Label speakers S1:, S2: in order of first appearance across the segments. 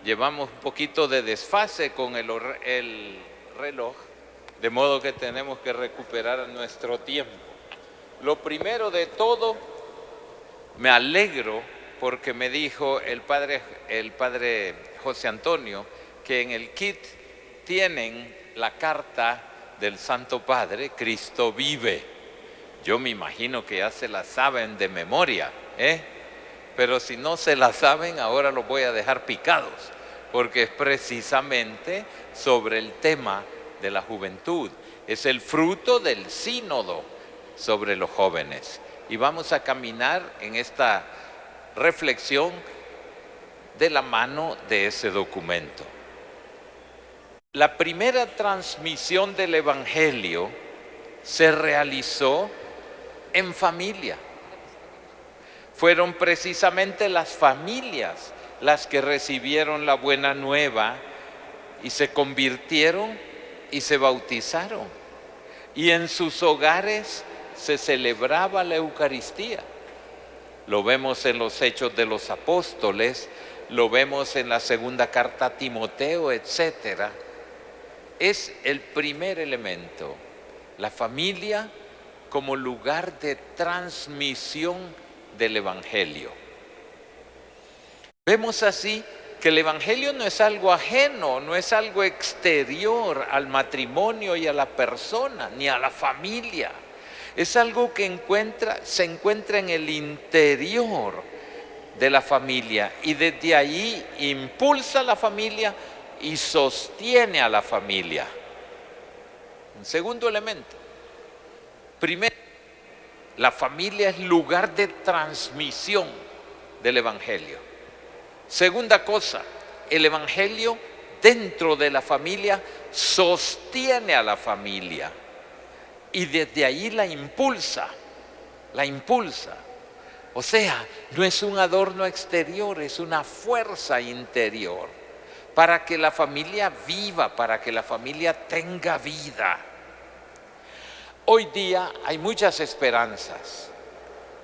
S1: llevamos un poquito de desfase con el reloj, de modo que tenemos que recuperar nuestro tiempo. Lo primero de todo, me alegro porque me dijo el padre José Antonio que en el kit tienen la carta del Santo Padre, Cristo vive. Yo me imagino que ya se la saben de memoria, pero si no se la saben, ahora los voy a dejar picados, porque es precisamente sobre el tema de la juventud. Es el fruto del sínodo sobre los jóvenes. Y vamos a caminar en esta reflexión de la mano de ese documento. La primera transmisión del Evangelio se realizó en familia. Fueron precisamente las familias las que recibieron la buena nueva y se convirtieron y se bautizaron. Y en sus hogares se celebraba la Eucaristía. Lo vemos en los Hechos de los Apóstoles, lo vemos en la segunda carta a Timoteo, etcétera. Es el primer elemento, la familia como lugar de transmisión del Evangelio. Vemos así que el Evangelio no es algo ajeno, no es algo exterior al matrimonio y a la persona, ni a la familia. Es algo que se encuentra en el interior de la familia y desde ahí impulsa a la familia y sostiene a la familia. Un segundo elemento. Primero, la familia es lugar de transmisión del Evangelio. Segunda cosa, el Evangelio dentro de la familia sostiene a la familia y desde ahí la impulsa. O sea, no es un adorno exterior, es una fuerza interior para que la familia viva, para que la familia tenga vida. Hoy día hay muchas esperanzas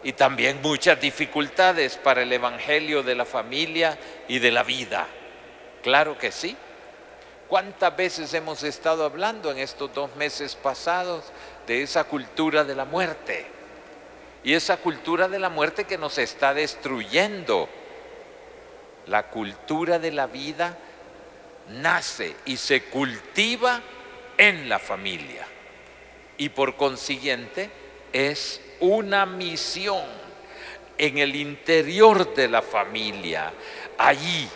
S1: y también muchas dificultades para el Evangelio de la familia y de la vida. Claro que sí. ¿Cuántas veces hemos estado hablando en estos 2 meses pasados de esa cultura de la muerte? Y esa cultura de la muerte que nos está destruyendo. La cultura de la vida nace y se cultiva en la familia. Y por consiguiente es una misión en el interior de la familia, allí,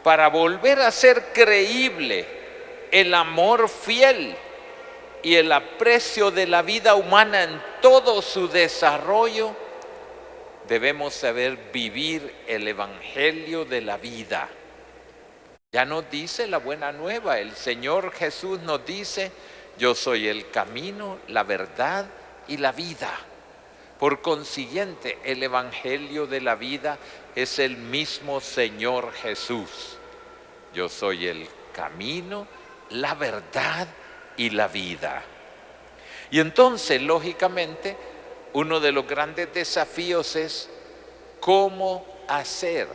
S1: para volver a ser creíble el amor fiel y el aprecio de la vida humana en todo su desarrollo. Debemos saber vivir el Evangelio de la vida. Ya nos dice la buena nueva, el Señor Jesús nos dice: yo soy el camino, la verdad y la vida. Por consiguiente, el Evangelio de la vida es el mismo Señor Jesús. Yo soy el camino, la verdad y la vida. Y entonces, lógicamente, uno de los grandes desafíos es cómo hacer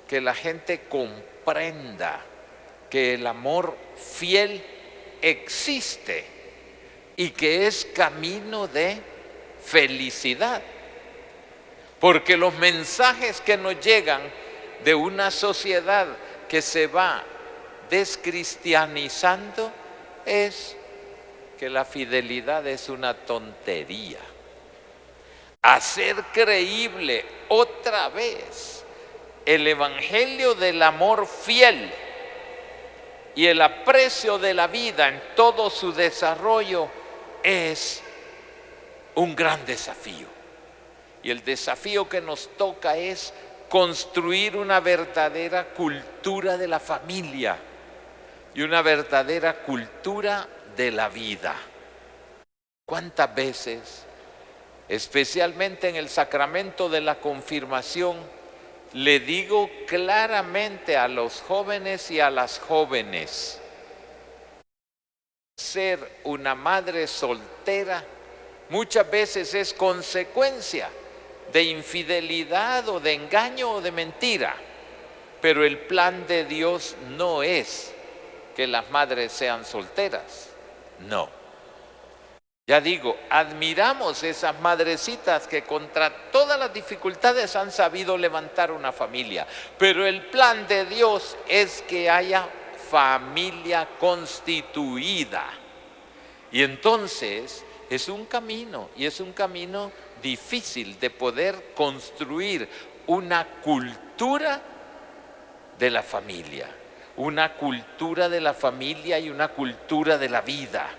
S1: que la gente comprenda que el amor fiel existe y que es camino de felicidad. Porque los mensajes que nos llegan de una sociedad que se va descristianizando es que la fidelidad es una tontería. Hacer creíble otra vez el Evangelio del amor fiel y el aprecio de la vida en todo su desarrollo es un gran desafío. Y el desafío que nos toca es construir una verdadera cultura de la familia y una verdadera cultura de la vida. ¿Cuántas veces, especialmente en el sacramento de la confirmación, le digo claramente a los jóvenes y a las jóvenes: ser una madre soltera muchas veces es consecuencia de infidelidad o de engaño o de mentira, Pero el plan de Dios no es que las madres sean solteras, no. Ya digo, admiramos esas madrecitas que contra todas las dificultades han sabido levantar una familia. Pero el plan de Dios es que haya familia constituida. Y entonces es un camino, y es un camino difícil de poder construir una cultura de la familia. Una cultura de la familia y una cultura de la vida.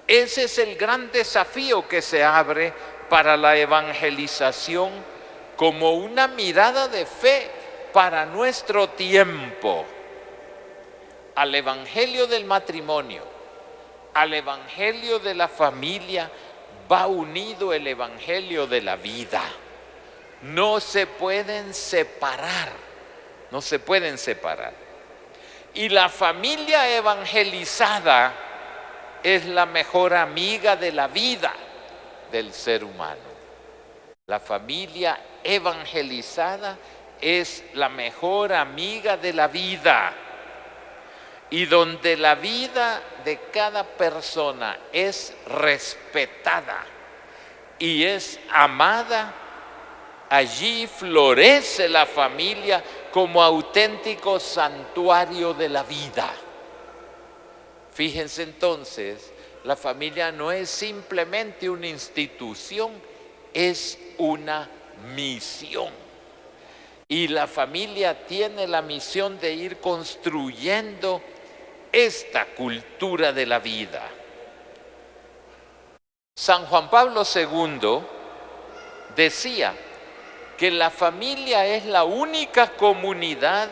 S1: Ese es el gran desafío que se abre para la evangelización como una mirada de fe para nuestro tiempo. Al evangelio del matrimonio, al evangelio de la familia, va unido el evangelio de la vida. No se pueden separar, no se pueden separar. Y la familia evangelizada es la mejor amiga de la vida del ser humano. La familia evangelizada es la mejor amiga de la vida. Y donde la vida de cada persona es respetada y es amada, allí florece la familia como auténtico santuario de la vida. Fíjense entonces, la familia no es simplemente una institución, es una misión. Y la familia tiene la misión de ir construyendo esta cultura de la vida. San Juan Pablo II decía que la familia es la única comunidad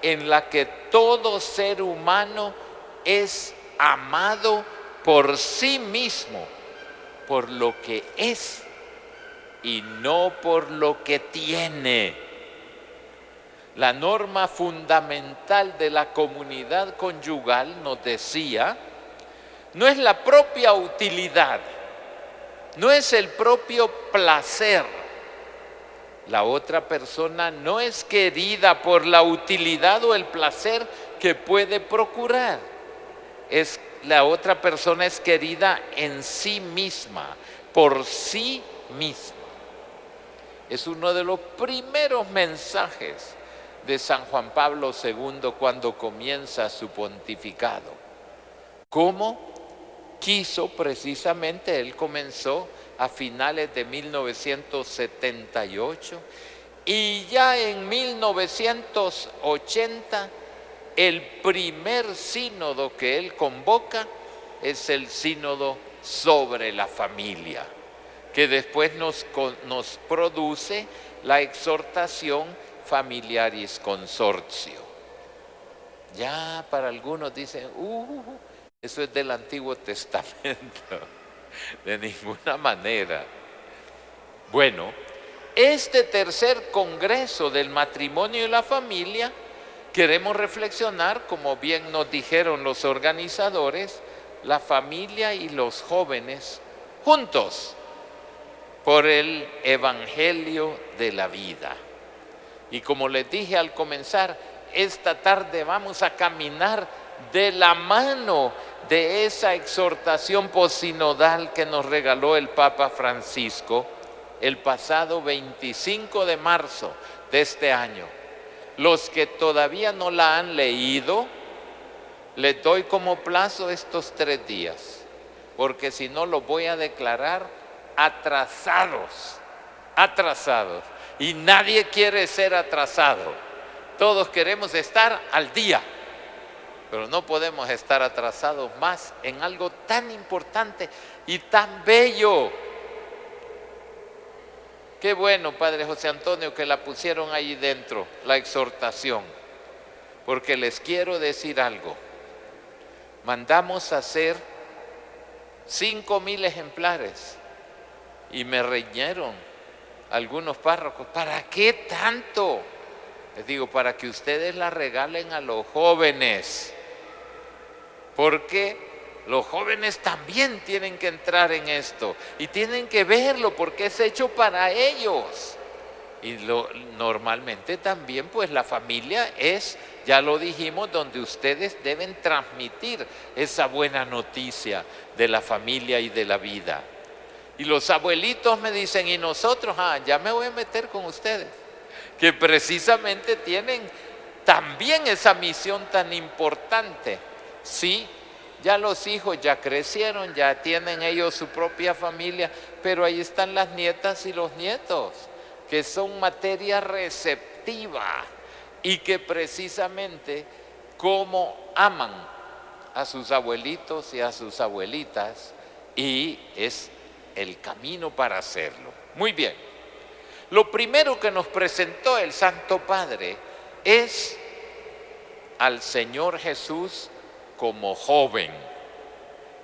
S1: en la que todo ser humano es amado por sí mismo, por lo que es y no por lo que tiene. La norma fundamental de la comunidad conyugal, nos decía, no es la propia utilidad, no es el propio placer. La otra persona no es querida por la utilidad o el placer que puede procurar. La otra persona es querida en sí misma, por sí misma. Es uno de los primeros mensajes de San Juan Pablo II cuando comienza su pontificado. ¿Cómo quiso precisamente? Él comenzó a finales de 1978 y ya en 1980 el primer sínodo que él convoca es el sínodo sobre la familia, que después nos produce la exhortación Familiaris Consortio. Ya para algunos dicen, eso es del Antiguo Testamento. De ninguna manera. Bueno, este tercer congreso del matrimonio y la familia, queremos reflexionar, como bien nos dijeron los organizadores, la familia y los jóvenes juntos por el evangelio de la vida. Y como les dije al comenzar, esta tarde vamos a caminar de la mano de esa exhortación posinodal que nos regaló el Papa Francisco el pasado 25 de marzo de este año. Los que todavía no la han leído, les doy como plazo estos 3 días, porque si no los voy a declarar atrasados. Y nadie quiere ser atrasado. Todos queremos estar al día. Pero no podemos estar atrasados más en algo tan importante y tan bello. Qué bueno, Padre José Antonio, que la pusieron ahí dentro, la exhortación. Porque les quiero decir algo. Mandamos a hacer 5,000 ejemplares y me reñieron algunos párrocos. ¿Para qué tanto? Les digo, para que ustedes la regalen a los jóvenes. Porque los jóvenes también tienen que entrar en esto y tienen que verlo porque es hecho para ellos. Y normalmente también pues la familia es, ya lo dijimos, donde ustedes deben transmitir esa buena noticia de la familia y de la vida. Y los abuelitos me dicen, y nosotros, ya me voy a meter con ustedes, que precisamente tienen también esa misión tan importante. Sí, ya los hijos ya crecieron, ya tienen ellos su propia familia, pero ahí están las nietas y los nietos, que son materia receptiva y que precisamente como aman a sus abuelitos y a sus abuelitas, y es el camino para hacerlo. Muy bien, lo primero que nos presentó el Santo Padre es al Señor Jesús como joven,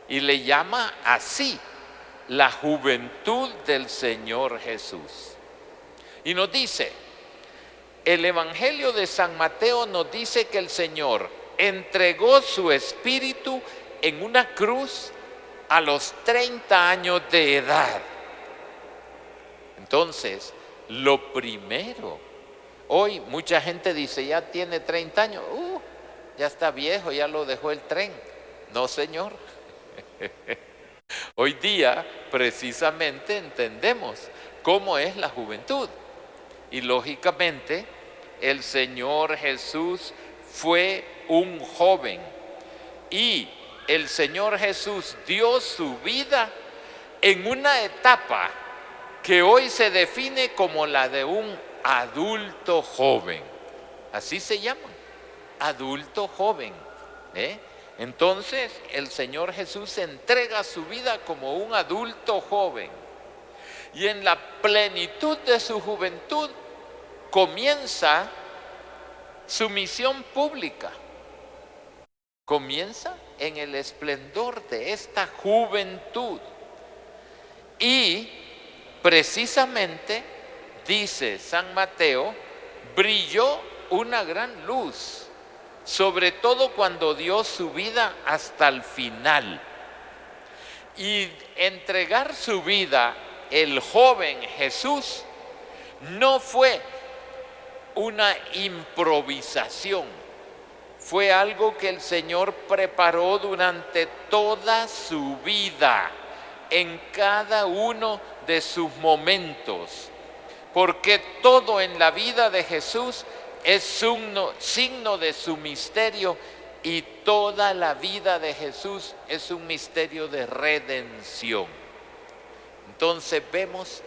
S1: y le llama así la juventud del Señor Jesús. Y nos dice, el Evangelio de San Mateo nos dice que el Señor entregó su espíritu en una cruz a los 30 años de edad. Entonces, lo primero, hoy mucha gente dice, ya tiene 30 años, ya está viejo, ya lo dejó el tren. No, señor. Hoy día precisamente entendemos cómo es la juventud. Y lógicamente el Señor Jesús fue un joven. Y el Señor Jesús dio su vida en una etapa que hoy se define como la de un adulto joven. Así se llama, adulto joven. Entonces el Señor Jesús entrega su vida como un adulto joven. Y en la plenitud de su juventud comienza su misión pública. Comienza en el esplendor de esta juventud. Y precisamente, dice San Mateo, brilló una gran luz, sobre todo cuando dio su vida hasta el final. Y entregar su vida el joven Jesús no fue una improvisación, fue algo que el Señor preparó durante toda su vida, en cada uno de sus momentos, porque todo en la vida de Jesús es signo de su misterio, y toda la vida de Jesús es un misterio de redención. Entonces vemos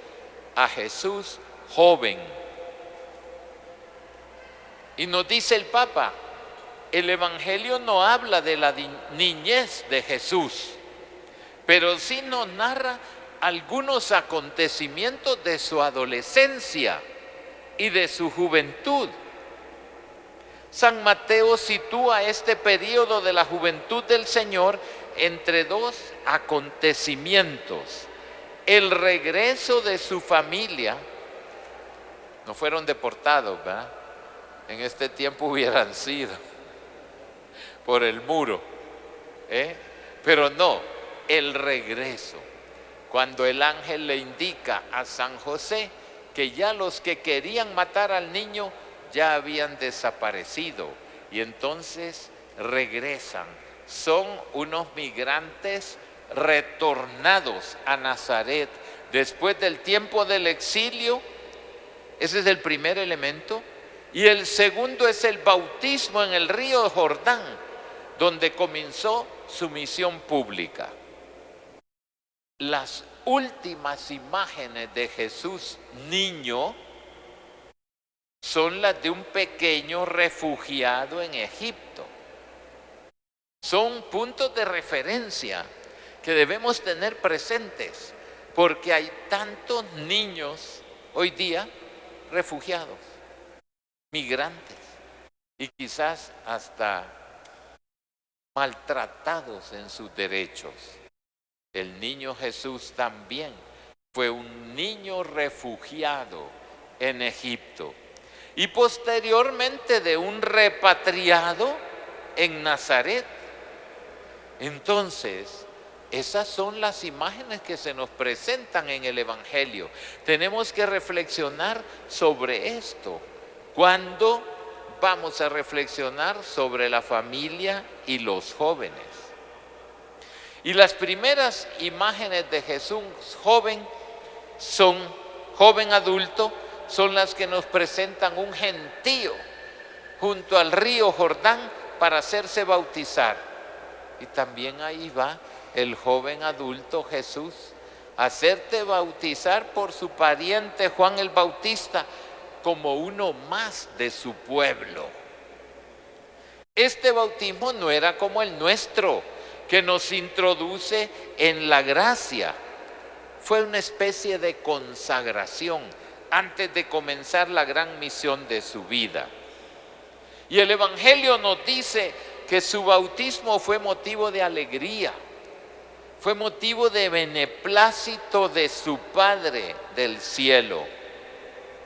S1: a Jesús joven. Y nos dice el Papa, el Evangelio no habla de la niñez de Jesús, pero sí nos narra algunos acontecimientos de su adolescencia y de su juventud. San Mateo sitúa este periodo de la juventud del Señor entre dos acontecimientos: el regreso de su familia. No fueron deportados, ¿verdad? En este tiempo hubieran sido por el muro, pero no, el regreso, cuando el ángel le indica a San José que ya los que querían matar al niño ya habían desaparecido, y entonces regresan. Son unos migrantes retornados a Nazaret después del tiempo del exilio. Ese es el primer elemento. Y el segundo es el bautismo en el río Jordán, donde comenzó su misión pública. Las últimas imágenes de Jesús niño son las de un pequeño refugiado en Egipto. Son puntos de referencia que debemos tener presentes, porque hay tantos niños hoy día refugiados, migrantes, y quizás hasta maltratados en sus derechos. El niño Jesús también fue un niño refugiado en Egipto, y posteriormente de un repatriado en Nazaret. Entonces, Esas son las imágenes que se nos presentan en el Evangelio. Tenemos que reflexionar sobre esto. ¿Cuándo vamos a reflexionar sobre la familia y los jóvenes? Y las primeras imágenes de Jesús joven adulto, son las que nos presentan un gentío junto al río Jordán para hacerse bautizar. Y también ahí va el joven adulto Jesús, hacerte bautizar por su pariente Juan el Bautista como uno más de su pueblo. Este bautismo no era como el nuestro, que nos introduce en la gracia. Fue una especie de consagración antes de comenzar la gran misión de su vida. Y el Evangelio nos dice que su bautismo fue motivo de alegría, fue motivo de beneplácito de su Padre del cielo.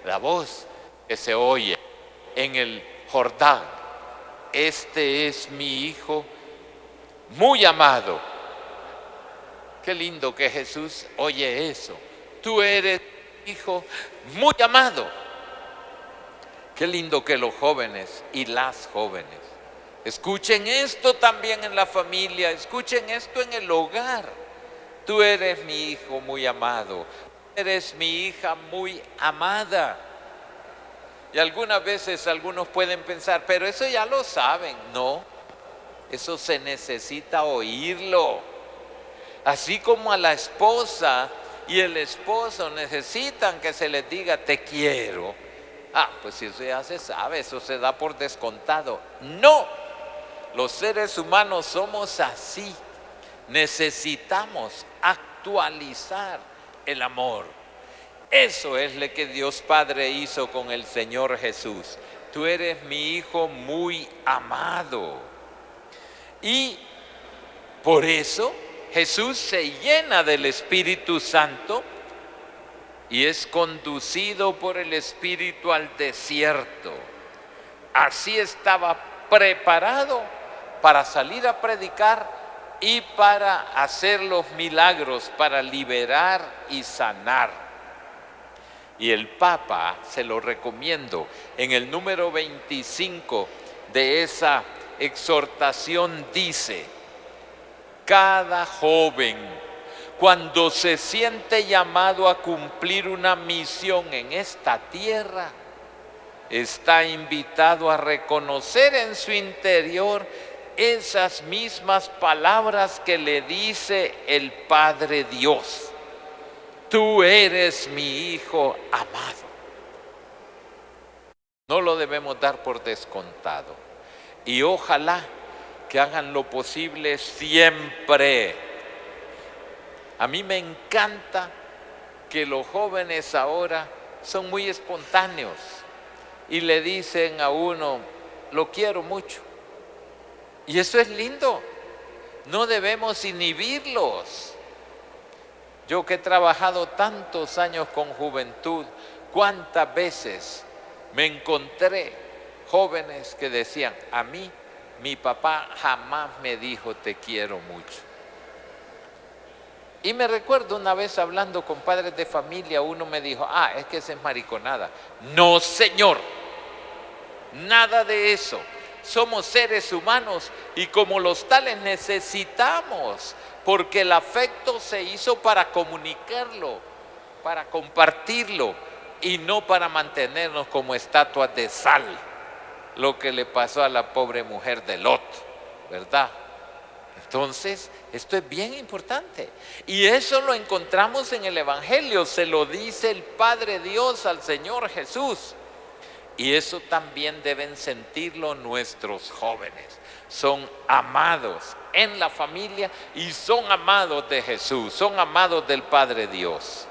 S1: La voz que se oye en el Jordán: este es mi Hijo muy amado. Qué lindo que Jesús oye eso. Tú eres Hijo muy amado. Qué lindo que los jóvenes y las jóvenes escuchen esto también en la familia, escuchen esto en el hogar. Tú eres mi hijo muy amado, eres mi hija muy amada. Y algunas veces algunos pueden pensar, pero eso ya lo saben. No, eso se necesita oírlo. Así como a la esposa y el esposo necesitan que se les diga te quiero. Pues eso ya se sabe, eso se da por descontado. No, los seres humanos somos así. Necesitamos actualizar el amor. Eso es lo que Dios Padre hizo con el Señor Jesús. Tú eres mi Hijo muy amado. Y por eso Jesús se llena del Espíritu Santo y es conducido por el Espíritu al desierto. Así estaba preparado para salir a predicar y para hacer los milagros, para liberar y sanar. Y el Papa, se lo recomiendo, en el número 25 de esa exhortación dice: cada joven, cuando se siente llamado a cumplir una misión en esta tierra, está invitado a reconocer en su interior esas mismas palabras que le dice el Padre Dios: tú eres mi Hijo amado. No lo debemos dar por descontado. Y ojalá que hagan lo posible siempre. A mí me encanta que los jóvenes ahora son muy espontáneos y le dicen a uno: lo quiero mucho. Y eso es lindo. No debemos inhibirlos. Yo que he trabajado tantos años con juventud, ¿cuántas veces me encontré jóvenes que decían: a mí mi papá jamás me dijo te quiero mucho? Y me recuerdo una vez hablando con padres de familia, uno me dijo: es que esa es mariconada. No, señor, nada de eso. Somos seres humanos y como los tales necesitamos, porque el afecto se hizo para comunicarlo, para compartirlo y no para mantenernos como estatuas de sal, lo que le pasó a la pobre mujer de Lot, ¿verdad? Entonces, esto es bien importante y eso lo encontramos en el Evangelio, se lo dice el Padre Dios al Señor Jesús. Y eso también deben sentirlo nuestros jóvenes. Son amados en la familia y son amados de Jesús, son amados del Padre Dios.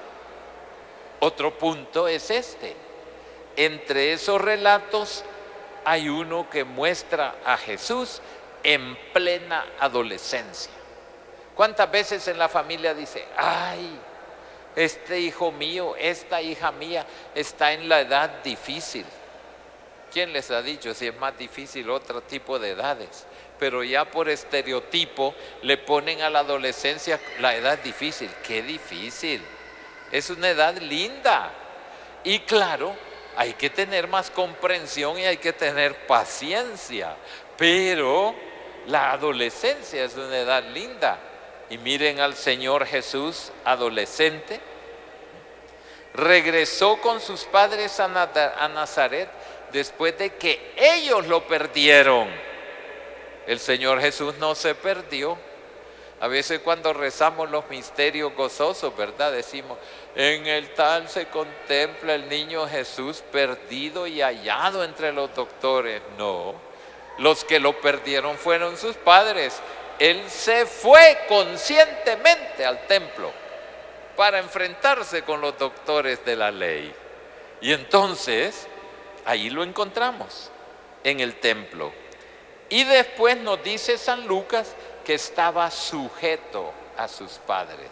S1: Otro punto es este. Entre esos relatos hay uno que muestra a Jesús en plena adolescencia. ¿Cuántas veces en la familia dice: este hijo mío, esta hija mía está en la edad difícil? ¿Quién les ha dicho si es más difícil otro tipo de edades? pero ya por estereotipo le ponen a la adolescencia la edad difícil. ¡Qué difícil! Es una edad linda. Y claro, hay que tener más comprensión y hay que tener paciencia. Pero la adolescencia es una edad linda. Y miren al Señor Jesús adolescente. Regresó con sus padres a Nazaret después de que ellos lo perdieron. El Señor Jesús no se perdió. A veces cuando rezamos los misterios gozosos, ¿verdad? Decimos, en el tal se contempla el niño Jesús perdido y hallado entre los doctores. No, los que lo perdieron fueron sus padres. Él se fue conscientemente al templo para enfrentarse con los doctores de la ley. Y entonces, ahí lo encontramos, en el templo. Y después nos dice San Lucas que estaba sujeto a sus padres.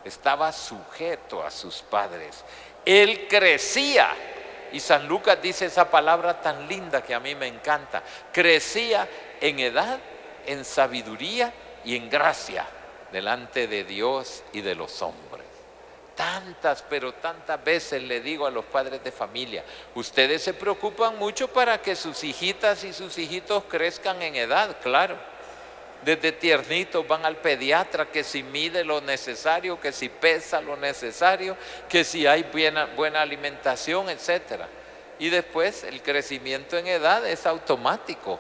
S1: Estaba sujeto a sus padres. Él crecía. Y San Lucas dice esa palabra tan linda que a mí me encanta. Crecía en edad, en sabiduría y en gracia delante de Dios y de los hombres. Tantas, pero tantas veces le digo a los padres de familia, ustedes se preocupan mucho para que sus hijitas y sus hijitos crezcan en edad, claro. Desde tiernitos van al pediatra, que si mide lo necesario, que si pesa lo necesario, que si hay buena alimentación, etc. Y después el crecimiento en edad es automático.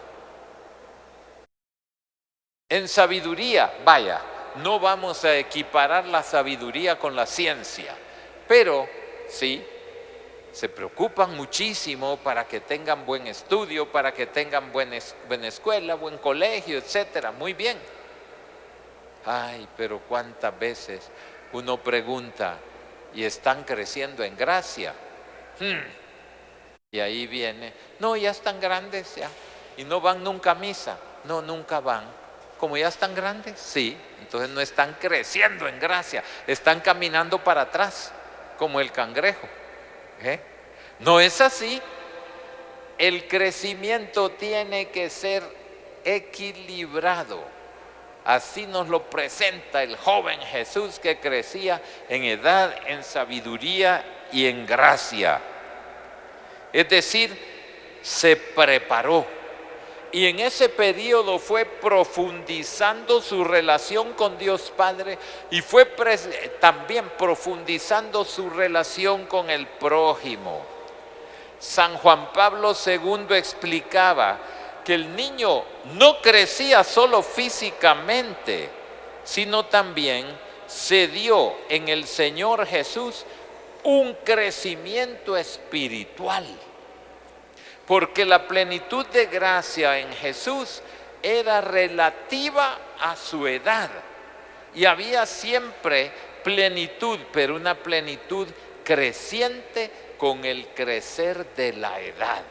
S1: En sabiduría, vaya, no vamos a equiparar la sabiduría con la ciencia, pero sí, se preocupan muchísimo para que tengan buen estudio, para que tengan buena escuela, buen colegio, etcétera. Muy bien. Ay, pero cuántas veces uno pregunta, ¿y están creciendo en gracia? Y ahí viene, no, ya están grandes ya, y no van nunca a misa. No, nunca van. Como ya están grandes, sí, entonces no están creciendo en gracia, están caminando para atrás, como el cangrejo. No es así. El crecimiento tiene que ser equilibrado. Así nos lo presenta el joven Jesús, que crecía en edad, en sabiduría y en gracia. Es decir, se preparó. Y en ese periodo fue profundizando su relación con Dios Padre y fue también profundizando su relación con el prójimo. San Juan Pablo II explicaba que el niño no crecía solo físicamente, sino también se dio en el Señor Jesús un crecimiento espiritual. Porque la plenitud de gracia en Jesús era relativa a su edad. Y había siempre plenitud, pero una plenitud creciente con el crecer de la edad.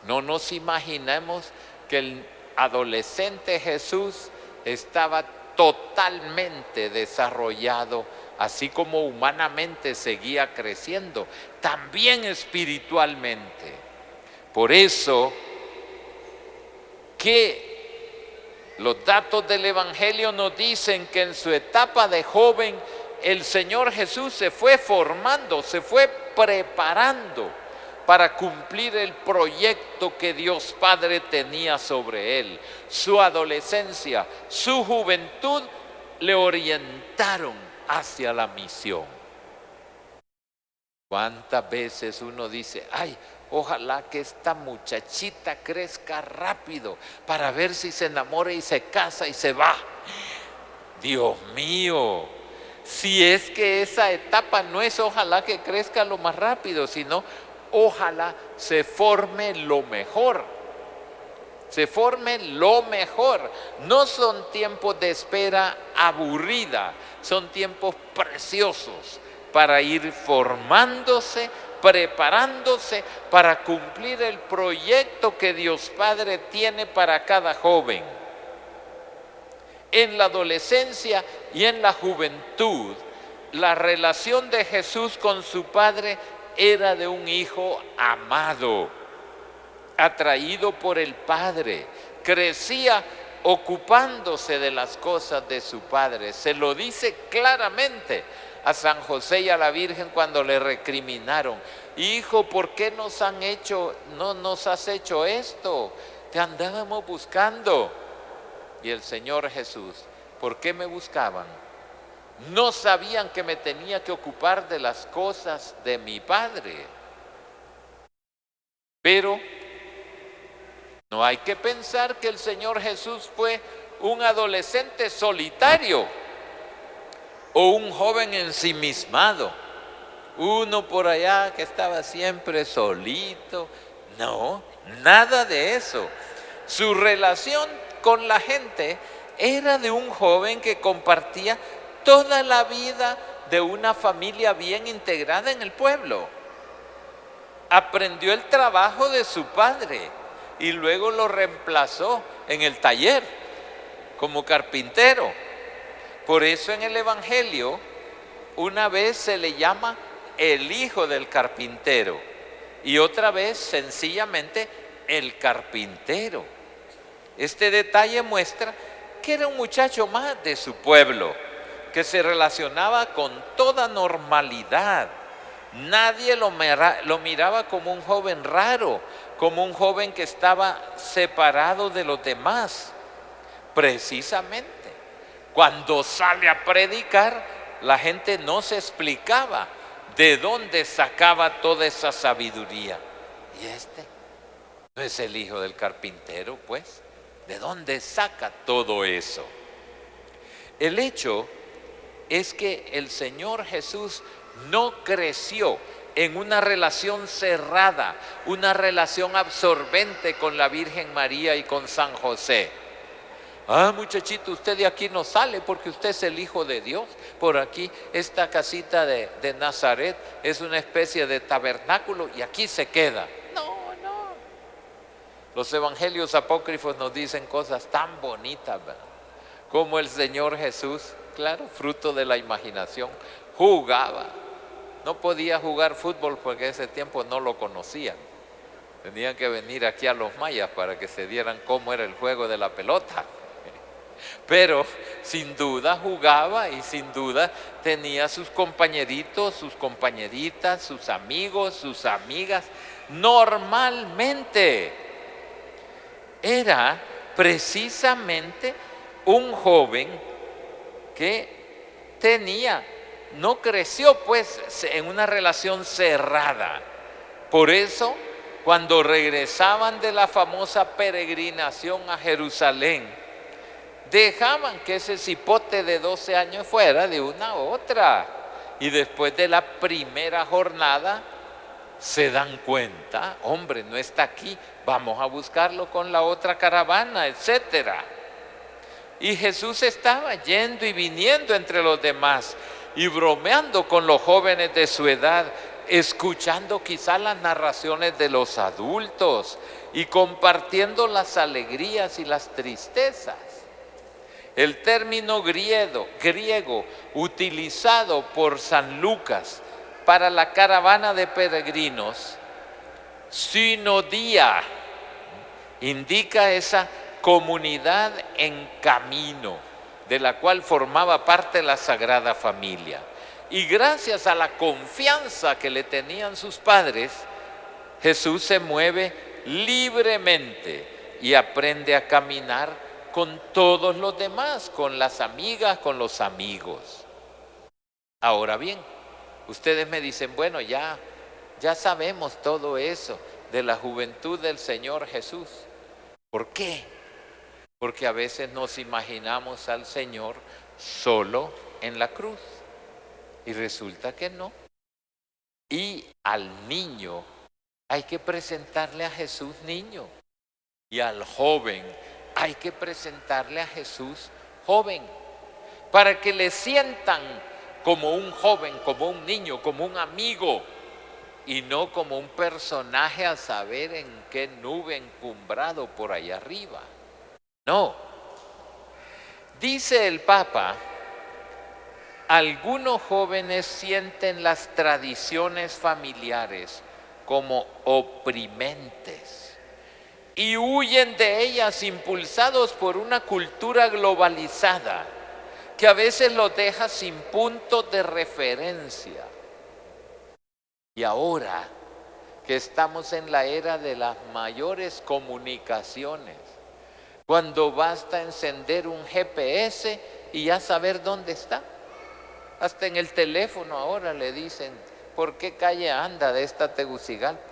S1: No nos imaginemos que el adolescente Jesús estaba totalmente desarrollado, así como humanamente seguía creciendo, también espiritualmente. Por eso que los datos del Evangelio nos dicen que en su etapa de joven el Señor Jesús se fue formando, se fue preparando para cumplir el proyecto que Dios Padre tenía sobre él. Su adolescencia, su juventud le orientaron hacia la misión. ¿Cuántas veces uno dice, ay, ojalá que esta muchachita crezca rápido para ver si se enamora y se casa y se va? Dios mío, si es que esa etapa no es ojalá que crezca lo más rápido, sino ojalá se forme lo mejor. Se forme lo mejor. No son tiempos de espera aburrida, son tiempos preciosos para ir formándose, preparándose para cumplir el proyecto que Dios Padre tiene para cada joven. En la adolescencia y en la juventud, la relación de Jesús con su Padre era de un hijo amado, atraído por el Padre, crecía ocupándose de las cosas de su padre. Se lo dice claramente a San José y a la Virgen cuando le recriminaron: hijo, ¿por qué no nos has hecho esto? Te andábamos buscando. Y el Señor Jesús: ¿por qué me buscaban? No sabían que me tenía que ocupar de las cosas de mi Padre. Pero no hay que pensar que el Señor Jesús fue un adolescente solitario o un joven ensimismado, uno por allá que estaba siempre solito. No, nada de eso. Su relación con la gente era de un joven que compartía toda la vida de una familia bien integrada en el pueblo. Aprendió el trabajo de su padre y luego lo reemplazó en el taller como carpintero. Por eso en el Evangelio una vez se le llama el hijo del carpintero y otra vez sencillamente el carpintero. Este detalle muestra que era un muchacho más de su pueblo, que se relacionaba con toda normalidad. Nadie lo miraba como un joven raro, como un joven que estaba separado de los demás. Precisamente, cuando sale a predicar, la gente no se explicaba de dónde sacaba toda esa sabiduría. ¿Y este no es el hijo del carpintero, pues? ¿De dónde saca todo eso? El hecho es que el Señor Jesús no creció en una relación cerrada, una relación absorbente con la Virgen María y con San José. Ah, muchachito, usted de aquí no sale porque usted es el Hijo de Dios. Por aquí, esta casita de Nazaret es una especie de tabernáculo y aquí se queda. No, no. Los evangelios apócrifos nos dicen cosas tan bonitas, ¿verdad? Como el Señor Jesús, claro, fruto de la imaginación, jugaba. No podía jugar fútbol porque en ese tiempo no lo conocían. Tenían que venir aquí a los mayas para que se dieran cómo era el juego de la pelota. Pero sin duda jugaba y sin duda tenía sus compañeritos, sus compañeritas, sus amigos, sus amigas. Normalmente era precisamente un joven que no creció pues en una relación cerrada. Por eso, cuando regresaban de la famosa peregrinación a Jerusalén, dejaban que ese cipote de 12 años fuera de una a otra. Y después de la primera jornada se dan cuenta: hombre, no está aquí, vamos a buscarlo con la otra caravana, etcétera. Y Jesús estaba yendo y viniendo entre los demás y bromeando con los jóvenes de su edad, escuchando quizá las narraciones de los adultos y compartiendo las alegrías y las tristezas. El término griego utilizado por San Lucas para la caravana de peregrinos, sinodía, indica esa comunidad en camino, de la cual formaba parte la Sagrada Familia. Y gracias a la confianza que le tenían sus padres, Jesús se mueve libremente y aprende a caminar con todos los demás, con las amigas, con los amigos. Ahora bien, ustedes me dicen: bueno, ya sabemos todo eso de la juventud del Señor Jesús. ¿Por qué? Porque a veces nos imaginamos al Señor solo en la cruz y resulta que no. Y al niño hay que presentarle a Jesús niño, y al joven hay que presentarle a Jesús joven, para que le sientan como un joven, como un niño, como un amigo, y no como un personaje a saber en qué nube encumbrado por allá arriba. No. Dice el Papa: algunos jóvenes sienten las tradiciones familiares como oprimentes y huyen de ellas impulsados por una cultura globalizada que a veces los deja sin punto de referencia. Y ahora que estamos en la era de las mayores comunicaciones, cuando basta encender un GPS y ya saber dónde está. Hasta en el teléfono ahora le dicen por qué calle anda de esta Tegucigalpa.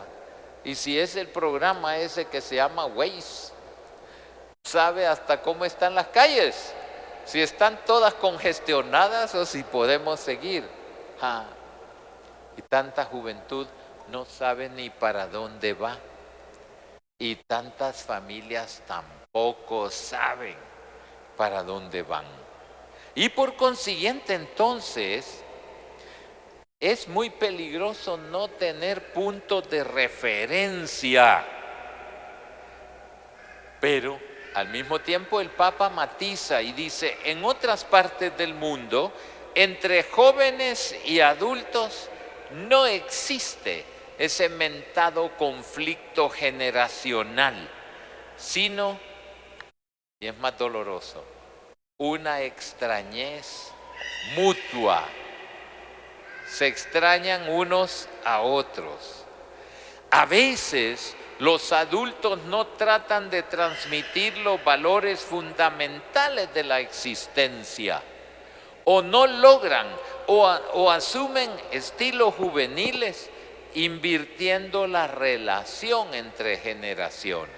S1: Y si es el programa ese que se llama Waze, sabe hasta cómo están las calles, si están todas congestionadas o si podemos seguir. Y tanta juventud no sabe ni para dónde va. Y tantas familias tampoco saben para dónde van. Y por consiguiente, entonces, es muy peligroso no tener puntos de referencia. Pero al mismo tiempo el Papa matiza y dice, en otras partes del mundo, entre jóvenes y adultos no existe ese mentado conflicto generacional, sino, y es más doloroso, una extrañez mutua. Se extrañan unos a otros. A veces los adultos no tratan de transmitir los valores fundamentales de la existencia, o no logran, o asumen estilos juveniles, invirtiendo la relación entre generaciones.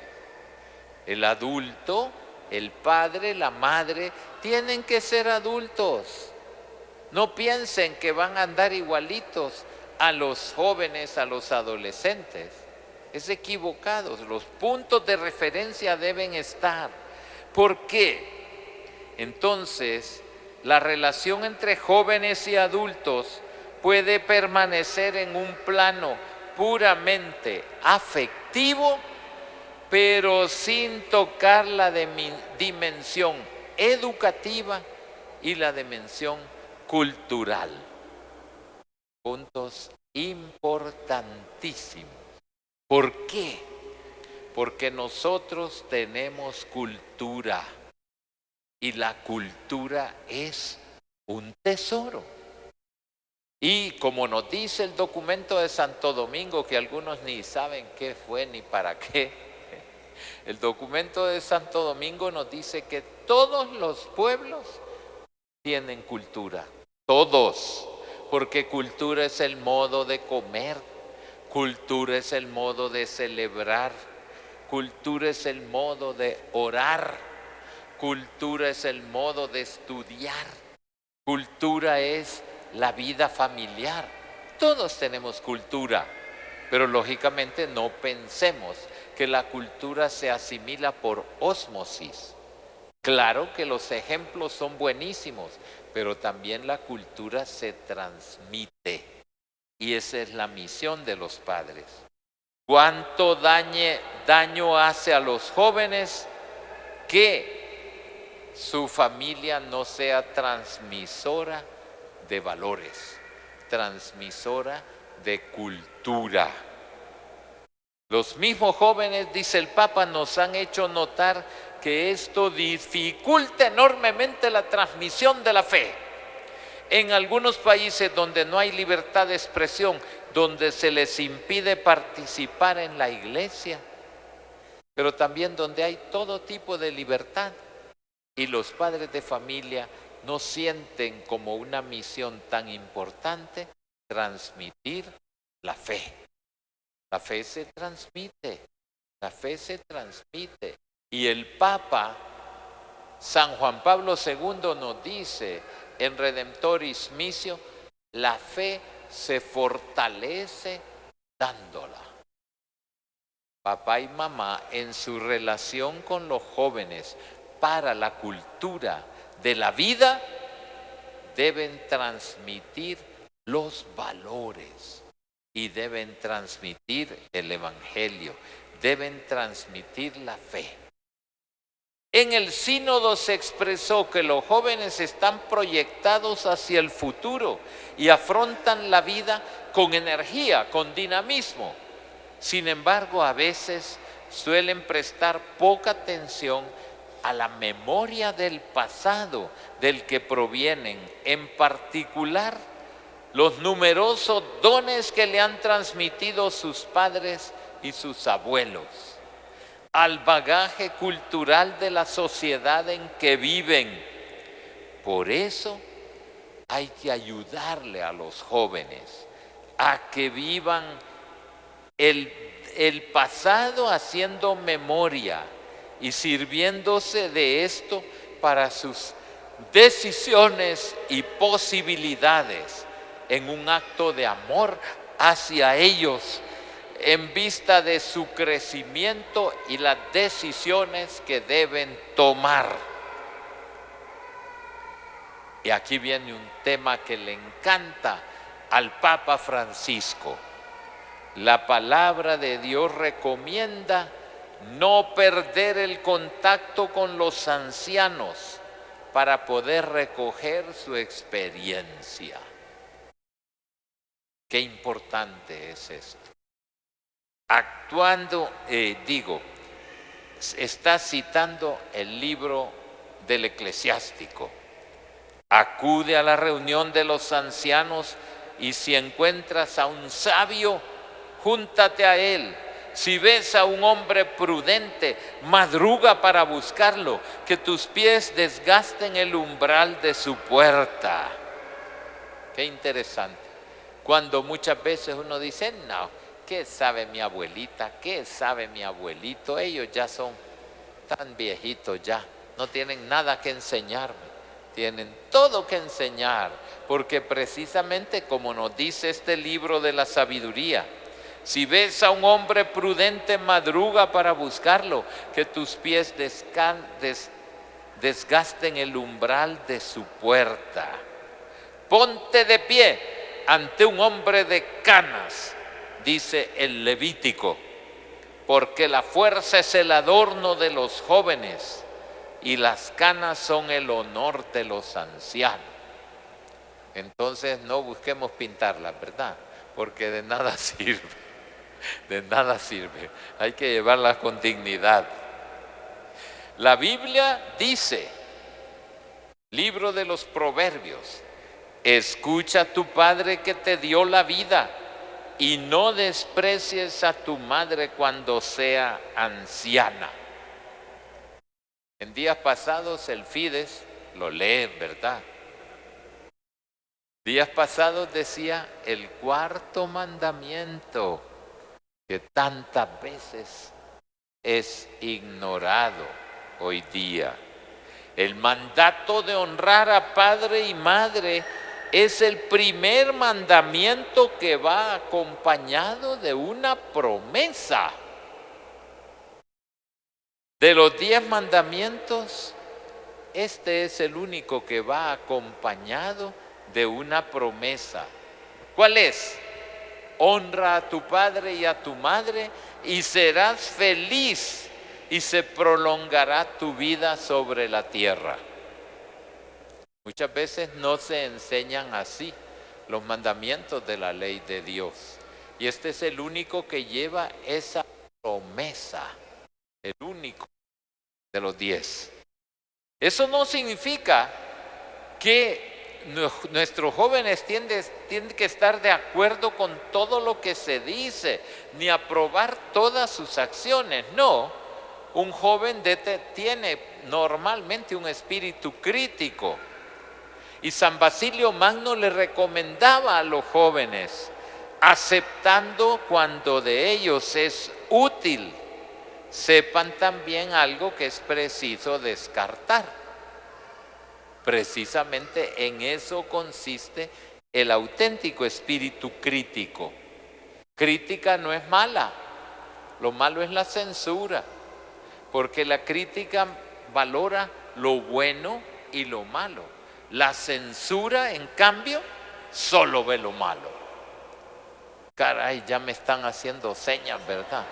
S1: El adulto, el padre, la madre, tienen que ser adultos. No piensen que van a andar igualitos a los jóvenes, a los adolescentes. Es equivocado. Los puntos de referencia deben estar. ¿Por qué? Entonces, la relación entre jóvenes y adultos puede permanecer en un plano puramente afectivo, pero sin tocar la dimensión educativa y la dimensión cultural. Puntos importantísimos. ¿Por qué? Porque nosotros tenemos cultura y la cultura es un tesoro. Y como nos dice el documento de Santo Domingo, que algunos ni saben qué fue ni para qué, el documento de Santo Domingo nos dice que todos los pueblos tienen cultura, todos, porque cultura es el modo de comer, cultura es el modo de celebrar, cultura es el modo de orar, cultura es el modo de estudiar, cultura es la vida familiar. Todos tenemos cultura, pero lógicamente no pensemos que la cultura se asimila por ósmosis. Claro que los ejemplos son buenísimos, pero también la cultura se transmite. Y esa es la misión de los padres. ¿Cuánto daño hace a los jóvenes que su familia no sea transmisora de valores, transmisora de cultura? Los mismos jóvenes, dice el Papa, nos han hecho notar que esto dificulta enormemente la transmisión de la fe. En algunos países donde no hay libertad de expresión, donde se les impide participar en la iglesia, pero también donde hay todo tipo de libertad, y los padres de familia no sienten como una misión tan importante transmitir la fe. La fe se transmite, la fe se transmite. Y el Papa San Juan Pablo II nos dice en Redemptoris Missio, la fe se fortalece dándola. Papá y mamá en su relación con los jóvenes para la cultura de la vida deben transmitir los valores y deben transmitir el evangelio, deben transmitir la fe. En el sínodo se expresó que los jóvenes están proyectados hacia el futuro y afrontan la vida con energía, con dinamismo. Sin embargo, a veces suelen prestar poca atención a la memoria del pasado del que provienen, en particular los numerosos dones que le han transmitido sus padres y sus abuelos, al bagaje cultural de la sociedad en que viven. Por eso hay que ayudarle a los jóvenes a que vivan el pasado haciendo memoria y sirviéndose de esto para sus decisiones y posibilidades en un acto de amor hacia ellos en vista de su crecimiento y las decisiones que deben tomar. Y aquí viene un tema que le encanta al Papa Francisco. La palabra de Dios recomienda no perder el contacto con los ancianos para poder recoger su experiencia. Qué importante es esto. Está citando el libro del Eclesiástico. Acude a la reunión de los ancianos y si encuentras a un sabio, júntate a él. Si ves a un hombre prudente, madruga para buscarlo, que tus pies desgasten el umbral de su puerta. Qué interesante. Cuando muchas veces uno dice, no, ¿qué sabe mi abuelita? ¿Qué sabe mi abuelito? Ellos ya son tan viejitos ya, no tienen nada que enseñarme. Tienen todo que enseñar, porque precisamente como nos dice este libro de la sabiduría, si ves a un hombre prudente, madruga para buscarlo, que tus pies desgasten el umbral de su puerta. Ponte de pie ante un hombre de canas, dice el Levítico, porque la fuerza es el adorno de los jóvenes y las canas son el honor de los ancianos. Entonces no busquemos pintarlas, ¿verdad? Porque de nada sirve, de nada sirve. Hay que llevarlas con dignidad. La Biblia dice, libro de los Proverbios, escucha a tu padre que te dio la vida y no desprecies a tu madre cuando sea anciana. En días pasados el Fides, lo leen, ¿verdad? Días pasados decía el cuarto mandamiento, que tantas veces es ignorado hoy día. El mandato de honrar a padre y madre es el primer mandamiento que va acompañado de una promesa. De los 10 mandamientos, este es el único que va acompañado de una promesa. ¿Cuál es? Honra a tu padre y a tu madre y serás feliz y se prolongará tu vida sobre la tierra. Muchas veces no se enseñan así los mandamientos de la ley de Dios. Y este es el único que lleva esa promesa. El único de los 10. Eso no significa que nuestros jóvenes tienen que estar de acuerdo con todo lo que se dice, ni aprobar todas sus acciones. No, un joven tiene normalmente un espíritu crítico. Y San Basilio Magno le recomendaba a los jóvenes, aceptando cuando de ellos es útil, sepan también algo que es preciso descartar. Precisamente en eso consiste el auténtico espíritu crítico. Crítica no es mala, lo malo es la censura, porque la crítica valora lo bueno y lo malo. La censura, en cambio, solo ve lo malo. Caray, ya me están haciendo señas, ¿verdad?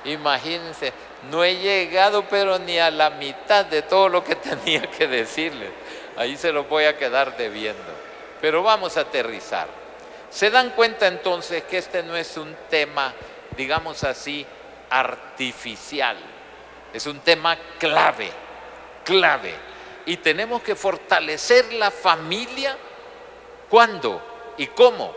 S1: Imagínense, no he llegado pero ni a la mitad de todo lo que tenía que decirles. Ahí se los voy a quedar debiendo. Pero vamos a aterrizar. Se dan cuenta entonces que este no es un tema, digamos así, artificial. Es un tema clave, clave. Y tenemos que fortalecer la familia. ¿Cuándo y cómo?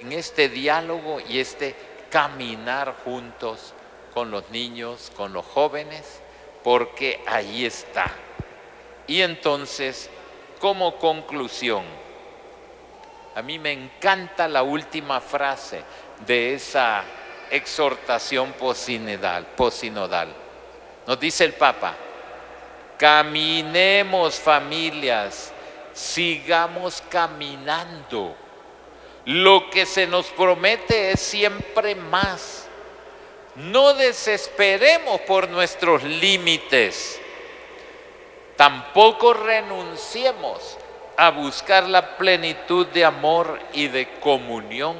S1: En este diálogo y este caminar juntos con los niños, con los jóvenes, porque ahí está. Y entonces, como conclusión, a mí me encanta la última frase de esa exhortación posinodal. Nos dice el Papa: caminemos, familias, sigamos caminando. Lo que se nos promete es siempre más. No desesperemos por nuestros límites. Tampoco renunciemos a buscar la plenitud de amor y de comunión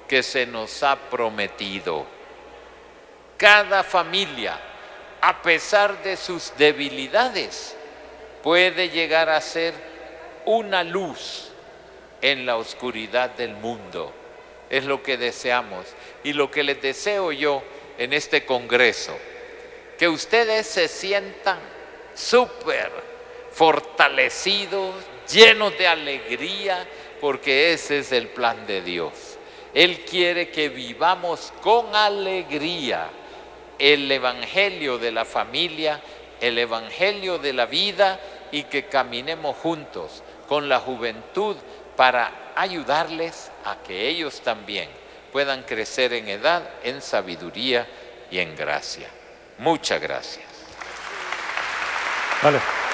S1: que se nos ha prometido. Cada familia, a pesar de sus debilidades, puede llegar a ser una luz en la oscuridad del mundo. Es lo que deseamos y lo que les deseo yo en este congreso, que ustedes se sientan súper fortalecidos, llenos de alegría, porque ese es el plan de Dios. Él quiere que vivamos con alegría el evangelio de la familia, el evangelio de la vida, y que caminemos juntos con la juventud para ayudarles a que ellos también puedan crecer en edad, en sabiduría y en gracia. Muchas gracias.
S2: Vale.